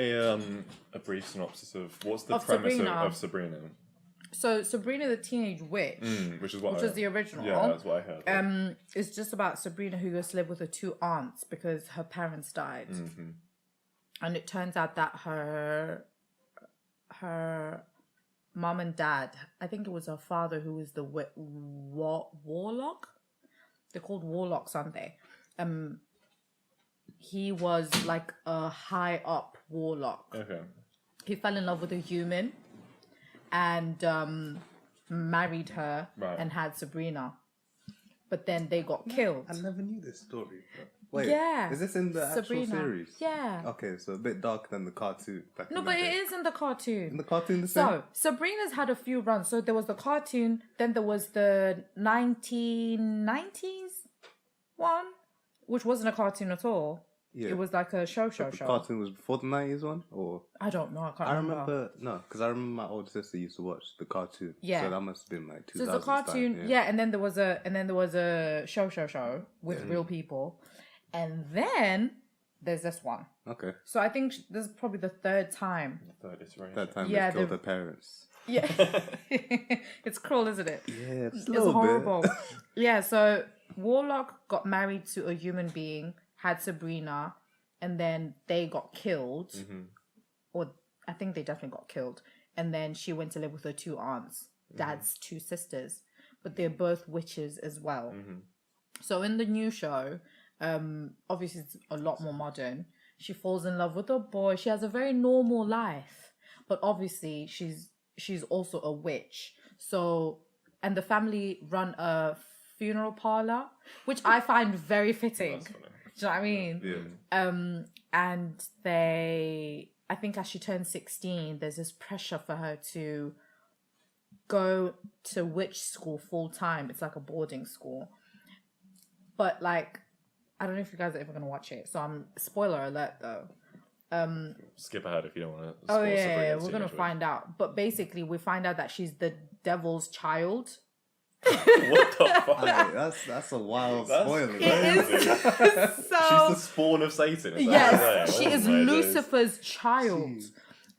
A brief synopsis of what's the premise of Sabrina? So Sabrina the Teenage Witch, which is the original. Yeah, that's what I heard. It's just about Sabrina who goes to live with her two aunts because her parents died, and it turns out that her mom and dad, I think it was her father who was the warlock. They're called warlocks, aren't they? He was like a high up warlock. Okay. He fell in love with a human and married her and had Sabrina. But then they got killed. I never knew this story. Wait, yeah. Is this in the Sabrina. actual series? Yeah. Okay, so a bit darker than the cartoon. No, but it is in the cartoon. In the cartoon, the same? So, Sabrina's had a few runs. So, there was the cartoon, then there was the 1990s one, which wasn't a cartoon at all. Yeah. It was like a show. The cartoon was before the 90s one? Or I don't know. I remember. No, because I remember my older sister used to watch the cartoon. Yeah. So that must have been like 2000. So, the cartoon, and then there was a show with real people. And then there's this one. Okay. So I think this is probably the third time. Third time they killed their parents. Yeah. It's cruel, isn't it? Yeah, it's horrible. Yeah, so Warlock got married to a human being, had Sabrina, and then they got killed. Or I think they definitely got killed. And then she went to live with her two aunts, dad's two sisters. But they're both witches as well. So in the new show, obviously it's a lot more modern. She falls in love with a boy. She has a very normal life, but obviously she's also a witch. So, and the family run a funeral parlor, which I find very fitting. Do you know what I mean? Yeah. And I think as she turns 16, there's this pressure for her to go to witch school full time. It's like a boarding school, but like, I don't know if you guys are ever going to watch it. So spoiler alert though. Skip ahead if you don't want to. Oh yeah, we're going to find out. But basically we find out that she's the devil's child. What the fuck? That's a wild spoiler. It is. So, she's the spawn of Satan. Yes, she is Lucifer's child.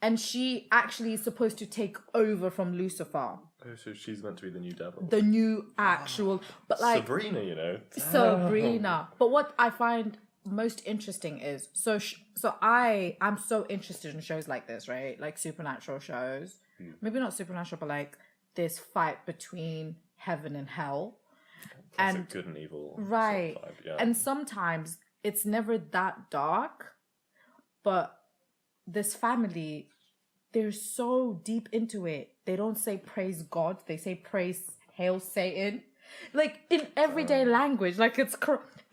And she actually is supposed to take over from Lucifer. Oh, so she's meant to be the new devil. The new actual, but like Sabrina, you know. Sabrina. But what I find most interesting is I'm so interested in shows like this, right? Like supernatural shows. Maybe not supernatural, but like this fight between heaven and hell. Classic good and evil. Right. Sort of vibe, yeah. And sometimes it's never that dark, but this family, they're so deep into it. They don't say praise God. They say praise hail Satan. Like in everyday language. Like it's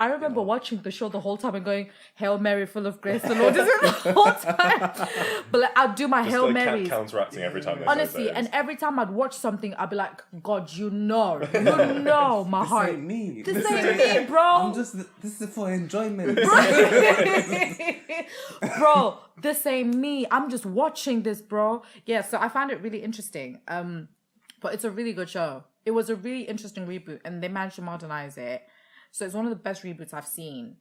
I remember watching the show the whole time and going, Hail Mary, full of grace, the Lord is in the whole time. But like, I'd do my just Hail like Marys. Counteracting every time. Honestly, and every time I'd watch something, I'd be like, God, you know my heart. Ain't me. This ain't me, bro. This is for enjoyment. Bro, this ain't me. I'm just watching this, bro. Yeah, so I found it really interesting. But it's a really good show. It was a really interesting reboot, and they managed to modernize it. So it's one of the best reboots I've seen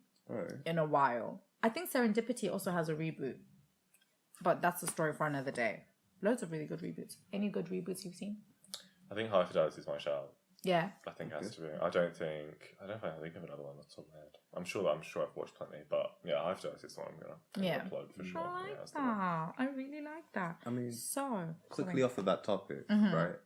in a while. I think Serendipity also has a reboot, but that's a story for another day. Loads of really good reboots. Any good reboots you've seen? I think High Fidelity is my shout. Yeah. I think it has to be. I don't think I think of another one that's on my head. I'm sure I've watched plenty, but yeah, High Fidelity is the one I'm gonna plug for sure. I like that. I really like that. I mean, so quickly off of that topic, right?